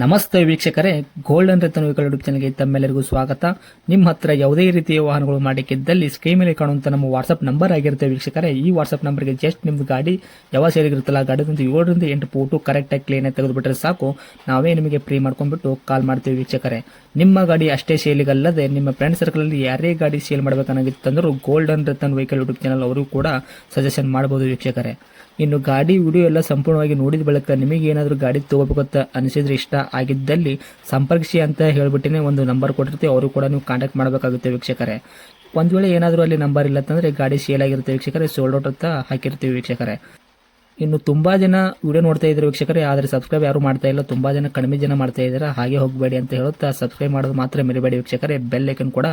ನಮಸ್ತೆ ವೀಕ್ಷಕರೇ, golden Ratan vehicle YouTube ಚಾನಲ್ಗೆ ತಮ್ಮೆಲ್ಲರಿಗೂ ಸ್ವಾಗತ. ನಿಮ್ಮ ಹತ್ರ ಯಾವುದೇ ರೀತಿಯ ವಾಹನಗಳು ಮಾಡಿಕ್ಕಿದ್ದಲ್ಲಿ ಸ್ಕ್ರೀನ್ ಮೇಲೆ ಕಾಣುವಂತ ನಮ್ಮ ವಾಟ್ಸ್ಆಪ್ ನಂಬರ್ ಆಗಿರುತ್ತೆ ವೀಕ್ಷಕರೇ. ಈ ವಾಟ್ಸ್ಆಪ್ ನಂಬರ್ಗೆ ಜಸ್ಟ್ ನಿಮ್ದು ಗಾಡಿ ಯಾವ ಸೇರಿಗಿರುತ್ತಲ್ಲ ಗಾಡಿದಂತ 7ರಿಂದ 8 ಫೋಟೋ ಕರೆಕ್ಟಾಗಿ ಕ್ಲೀನ್ ಆಗಿ ತೆಗೆದುಬಿಟ್ರೆ ಸಾಕು, ನಾವೇ ನಿಮಗೆ ಫ್ರೀ ಮಾಡ್ಕೊಂಡ್ಬಿಟ್ಟು ಕಾಲ್ ಮಾಡ್ತೀವಿ ವೀಕ್ಷಕರೇ. ನಿಮ್ಮ ಗಾಡಿ ಅಷ್ಟೇ ಸೇಲಿಗಲ್ಲದೆ ನಿಮ್ಮ ಫ್ರೆಂಡ್ ಸರ್ಕಲ್ ಅಲ್ಲಿ ಯಾರೇ ಗಾಡಿ ಸೇಲ್ ಮಾಡಬೇಕನ್ನಾಗಿತ್ತಂದ್ರೂ golden Ratan vehicle YouTube channel ಅವರು ಕೂಡ ಸಜೆಷನ್ ಮಾಡಬಹುದು ವೀಕ್ಷಕರೇ. ಇನ್ನು ಗಾಡಿ ವಿಡಿಯೋ ಎಲ್ಲ ಸಂಪೂರ್ಣವಾಗಿ ನೋಡಿದ ಬಳಿಕ ನಿಮಗೆ ಏನಾದರೂ ಗಾಡಿ ತಗೋಬೇಕಂತ ಅನಿಸಿದ್ರೆ, ಇಷ್ಟ ಆಗಿದ್ದಲ್ಲಿ ಸಂಪರ್ಕಿಸಿ ಅಂತ ಹೇಳ್ಬಿಟ್ಟಿನೇ ಒಂದು ನಂಬರ್ ಕೊಟ್ಟಿರ್ತೀವಿ, ಅವರು ಕೂಡ ನೀವು ಕಾಂಟ್ಯಾಕ್ಟ್ ಮಾಡಬೇಕಾಗುತ್ತೆ ವೀಕ್ಷಕರೇ. ಒಂದು ವೇಳೆ ಏನಾದರೂ ಅಲ್ಲಿ ನಂಬರ್ ಇಲ್ಲ ಅಂತಂದರೆ ಗಾಡಿ ಸೇಲ್ ಆಗಿರುತ್ತೆ ವೀಕ್ಷಕರೇ, ಸೋಲ್ಡ್ ಔಟ್ ಅಂತ ಹಾಕಿರ್ತೀವಿ ವೀಕ್ಷಕರೇ. ಇನ್ನು ತುಂಬಾ ಜನ ವಿಡಿಯೋ ನೋಡ್ತಾ ಇದ್ದಾರೆ ವೀಕ್ಷಕರೇ, ಆದರೆ ಸಬ್ಸ್ಕ್ರೈಬ್ ಯಾರು ಮಾಡ್ತಾ ಇಲ್ಲ, ತುಂಬಾ ಜನ ಕಡಿಮೆ ಜನ ಮಾಡ್ತಾ ಇದ್ದಾರೆ. ಹಾಗೆ ಹೋಗಬೇಡಿ ಅಂತ ಹೇಳುತ್ತಾ ಸಬ್ಸ್ಕ್ರೈಬ್ ಮಾಡೋದು ಮಾತ್ರ ಮರಿಬೇಡಿ ವೀಕ್ಷಕರೇ, ಬೆಲ್ ಐಕನ್ ಕೂಡ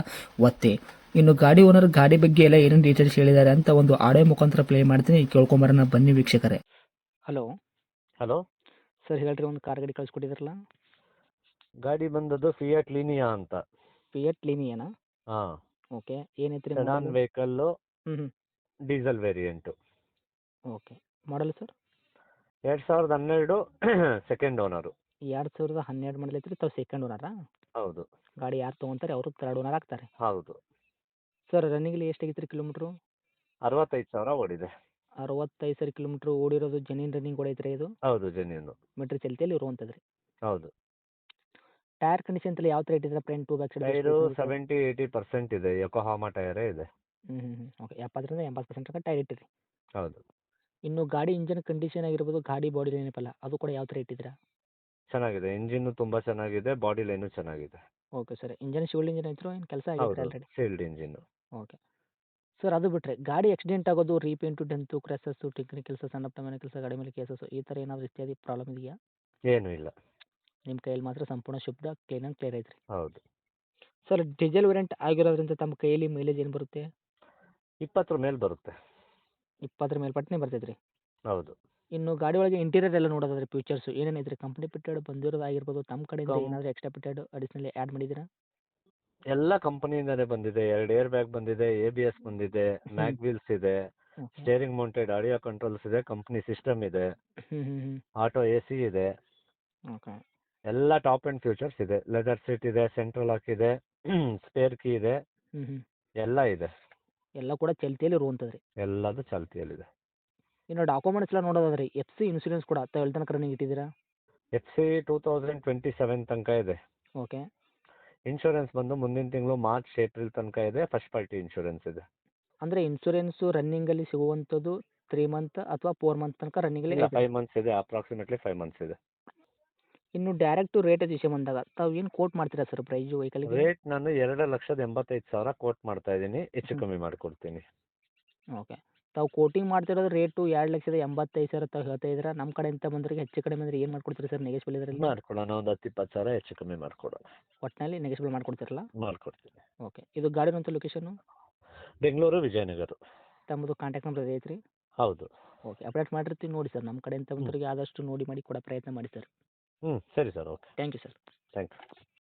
ಒತ್ತಿ. ಇನ್ನು ಗಾಡಿ ಓನರ್ ಗಾಡಿ ಬಗ್ಗೆ ಎಲ್ಲ ಏನೇನು ಡೀಟೇಲ್ಸ್ ಹೇಳಿದ್ದಾರೆ ಅಂತ ಒಂದು ಆಡಿಯೋ ಮುಖಾಂತರ ಪ್ಲೇ ಮಾಡ್ತೀನಿ, ಕೇಳ್ಕೊಂಬರೋಣ ಬನ್ನಿ ವೀಕ್ಷಕರೇ. ಹಲೋ ಹಲೋ ಸರ್, ಹೇಳ್ರಿ, ಒಂದು ಕಾರ್ ಗಾಡಿ ಕಳಿಸ್ಕೊಟ್ಟಿದ್ರಲ್ಲ. ಗಾಡಿ ಬಂದದ್ದು ಫಿಯಟ್ ಲೀನಿಯಾ ಅಂತ. ಫಿಯಟ್ ಲೀನಿಯಾನಾ? ಹಾಂ, ಓಕೆ, ಏನೈತ್ರಿ ಸೆಡಾನ್ ಮಾಡಲು? ವೆಹಿಕಲ್ಲು, ಹ್ಞೂ diesel variant. Okay, model sir? 2012 second owner. 2012 ಮಾಡಲ್ ಐತ್ರಿ, ತಾವು ಸೆಕೆಂಡ್ ಓನರಾ? ಹೌದು ಗಾಡಿ ಯಾರು ತೊಗೊಂತಾರೆ ಅವರು ತರ್ಡ್ ಓನರ್ ಆಗ್ತಾರೆ. ಹೌದು. ಸರ್, ರನ್ನಿಂಗಲ್ಲಿ ಎಷ್ಟಾಗಿತ್ತು ರೀ ಕಿಲೋಮೀಟ್ರು? 65,000 ಓಡಿದೆ. 65,000 ಕಿಲೋಮೀಟ್ರ್ ಓಡಿರೋದು ಜೆನ್ಯೂನ್ ರನ್ನಿಂಗ್ ಕೂಡ ಐತ್ರಿ ಇದು? ಹೌದು, ಜೆನ್ಯೂನು. ಮೀಟ್ರ್ ಚಲ್ತಿಯಲ್ಲಿ ಇರುವಂಥದ್ದು ರೀ. ಹೌದು. ಟೈರ್ ಕಂಡೀಷನ್ ಎಲ್ಲ ಯಾವ ಥರ ಇಟ್ಟಿದ್ರೆ? Front to back side tyre 70-80% ಇದೆ, ಯೋಕೋಹಾಮಾ ಟೈರೇ ಇದೆ. ಓಕೆ, 70ರಿಂದ 80% ತನಕ ಟೈರ್ ಇಟ್ಟಿರಿ. ಹೌದು. ಇನ್ನು ಗಾಡಿ ಇಂಜನ್ ಕಂಡೀಷನ್ ಆಗಿರ್ಬೋದು, ಗಾಡಿ ಬಾಡಿ ಏನಪ್ಪಲ್ಲ ಅದು ಕೂಡ ಯಾವ ಥರ ಇಟ್ಟಿದ್ದೀರಾ? ಚೆನ್ನಾಗಿದೆ, ಇಂಜಿನ್ನು ತುಂಬ ಚೆನ್ನಾಗಿದೆ, ಬಾಡಿ ಲೈನು ಚೆನ್ನಾಗಿದೆ. ಓಕೆ ಸರ್, ಇಂಜನ್ ಶಿವಲ್ ಇಂಜನ್ ಐತ್ರೋ ಏನು ಕೆಲಸ ಆಗೈತೆ ಹೌದು, already? Sealed engine. Okay sir, ಅದು ಬಿಟ್ಟರೆ ಗಾಡಿ ಆಕ್ಸಿಡೆಂಟ್ ಆಗೋದು, ರೀಪೇಂಟು, ಡೆಂತು, ಕ್ರ್ಯಾಸಸ್ಸು, ಟೆಕ್ನಿಕ್ ಕೆಲಸ, ಸಣ್ಣ ಪುಟ್ಟ ಮನೆ ಕೆಲಸ, ಗಾಡಿ ಮೇಲೆ ಕೇಸಸ್ಸು ಈ ಥರ ಏನಾದರೂ ಇತ್ಯಾದಿ ಪ್ರಾಬ್ಲಮ್ ಇದೆಯಾ? ಏನೂ ಇಲ್ಲ. ನಿಮ್ಮ ಕೈಯಲ್ಲಿ ಮಾತ್ರ ಸಂಪೂರ್ಣ ಶುದ್ಧ ಕ್ಲೀನ್ ಆ್ಯಂಡ್ ಕ್ಲಿಯರ್ ಐತ್ರಿ. ಹೌದು. ಸರ್, ಡೀಸೆಲ್ ವೇರಿಯಂಟ್ ಆಗಿರೋದ್ರಿಂದ ತಮ್ಮ ಕೈಯಲ್ಲಿ ಮೈಲೇಜ್ ಏನು ಬರುತ್ತೆ? 20 ಮೇಲೆ ಬರುತ್ತೆ. 20 ಮೇಲ್ಪಟ್ಟನೆ ಬರ್ತೈತೆ ರೀ. ಹೌದು. ಇನ್ನು ಗಾಡಿ ಒಳಗೆ ಇಂಟೀರಿಯರ್ ಎಲ್ಲ ನೋಡೋದಾದ್ರೆ ಫೀಚರ್ಸು ಏನೇನೈತೆ ರೀ? ಕಂಪ್ನಿ ಫಿಟ್ಟೆಡ್ ಬಂದಿರೋದಾಗಿರ್ಬೋದು, ತಮ್ಮ ಕಡೆಯಿಂದ ಏನಾದರೂ ಎಕ್ಸ್ಟ್ರಾ ಫಿಟ್ಟೆಡ್ ಅಡಿಷ್ನಲಿ ಆ್ಯಡ್ ಮಾಡಿದ್ದೀರಾ? ಎಲ್ಲ ಕಂಪನಿಯಿಂದಾನೇ ಬಂದಿದೆ. 2 ಏರ್ ಬ್ಯಾಗ್ ಬಂದಿದೆ, ABS ಬಂದಿದೆ, ಮ್ಯಾಗ್ ವೀಲ್ಸ್ ಇದೆ, okay. Steering mounted audio controls ಇದೆ, ಕಂಪ್ನಿ ಸಿಸ್ಟಮ್ ಇದೆ, ಆಟೋ AC ಇದೆ, ಓಕೆ. ಎಲ್ಲ ಟಾಪ್ ಆ್ಯಂಡ್ ಫ್ಯೂಚರ್ಸ್ ಇದೆ. ಲೆದರ್ ಸೀಟ್ ಇದೆ, ಸೆಂಟ್ರಲ್ ಲಾಕ್ ಇದೆ, ಸ್ಪೇರ್ ಕೀ ಇದೆ, ಎಲ್ಲ ಇದೆ. ಎಲ್ಲ ಕೂಡ ಚಲ್ತಿಯಲ್ಲಿ ಇರುವಂಥದ್ದು ರೀ. ಎಲ್ಲದು ಚಾಲ್ತಿಯಲ್ಲಿದೆ. ಇನ್ನು ಡಾಕ್ಯುಮೆಂಟ್ಸ್ ಎಲ್ಲ ನೋಡೋದಾದ್ರೆ FC ಇನ್ಸೂರೆನ್ಸ್ ಕೂಡ ಎಲ್ಲಿ ತನಕ ರನ್ನಿಂಗ್ ಇಟ್ಟಿದ್ದೀರಾ? FC 2027 ತನಕ ಇದೆ. ಓಕೆ. ಇನ್ಶೂರೆನ್ಸ್ ಬಂದು ಮುಂದಿನ ತಿಂಗಳು ಮಾರ್ಚ್ ಏಪ್ರಿಲ್ ತನಕ ಇದೆ. ಫಸ್ಟ್ ಪಾರ್ಟಿ ಇನ್ಶೂರೆನ್ಸ್ ಇದೆ. ಅಂದರೆ ಇನ್ಸೂರೆನ್ಸು ರನ್ನಿಂಗಲ್ಲಿ ಸಿಗುವಂಥದ್ದು 3 ಮಂತ್ ಅಥವಾ 4 ಮಂತ್ ತನಕ ರನ್ನಿಂಗಲ್ಲಿ ಇಲ್ಲ, ಇದೆ. 5 ಮಂತ್ಸ್ ಇದೆ, ಅಪ್ರಾಕ್ಸಿಮೇಟ್ಲಿ 5 ಮಂತ್ಸ್ ಇದೆ. ಇನ್ನು ಡೈರೆಕ್ಟು ರೇಟ್ ವಿಷಯ ಬಂದಾಗ ತಾವು ಏನು ಕೋಟ್ ಮಾಡ್ತೀರಾ ಸರ್ ಪ್ರೈಸು ವೆಹಿಕಲ್ಗೆ? ರೇಟ್ ನಾನು 2,85,000 ಕೋಟ್ ಮಾಡ್ತಾ ಇದ್ದೀನಿ, ಹೆಚ್ಚು ಕಮ್ಮಿ ಮಾಡಿಕೊಡ್ತೀನಿ. ಓಕೆ. ತಾವು ಕೋಟಿಂಗ್ ಮಾಡ್ತಿರೋದು ರೇಟು 2,85,000 ತಾವು ಹೇಳ್ತಾ ಇದ್ದೀರಾ. ನಮ್ಮ ಕಡೆಯಿಂದ ಬಂದವರಿಗೆ ಹೆಚ್ಚು ಕಡಿಮೆ ಅಂದರೆ ಏನು ಮಾಡ್ಕೊಡ್ತೀರಿ ಸರ್ ನೆಗೆಶ್ಬಲ್ ಇದರಲ್ಲಿ? ಮಾಡ್ಕೊಡೋಣ, ಒಂದು 10-20,000 ಹೆಚ್ಚು ಕಮ್ಮಿ ಮಾಡಿಕೊಡೋಣ. ಒಟ್ಟಿನಲ್ಲಿ ನೆಗೆಶ್ಬಲ್ ಮಾಡ್ಕೊಡ್ತಿರಲ್ಲ? ಮಾಡ್ಕೊಡ್ತೀನಿ. ಓಕೆ. ಇದು ಗಾಡಿನಂತ ಲೊಕೇಶನ್ನು? ಬೆಂಗಳೂರು, ವಿಜಯನಗರ. ತಮ್ಮದು ಕಾಂಟ್ಯಾಕ್ಟ್ ನಂಬರ್ ಐತ್ರಿ? ಹೌದು. ಓಕೆ, ಅಪ್ಡೇಟ್ ಮಾಡಿರ್ತೀವಿ ನೋಡಿ ಸರ್. ನಮ್ಮ ಕಡೆಯಿಂದ ಬಂದವರಿಗೆ ಆದಷ್ಟು ನೋಡಿ ಮಾಡಿ ಕೊಡೋ ಪ್ರಯತ್ನ ಮಾಡಿ ಸರ್. ಸರಿ sir, okay. Thank you sir. Thank you.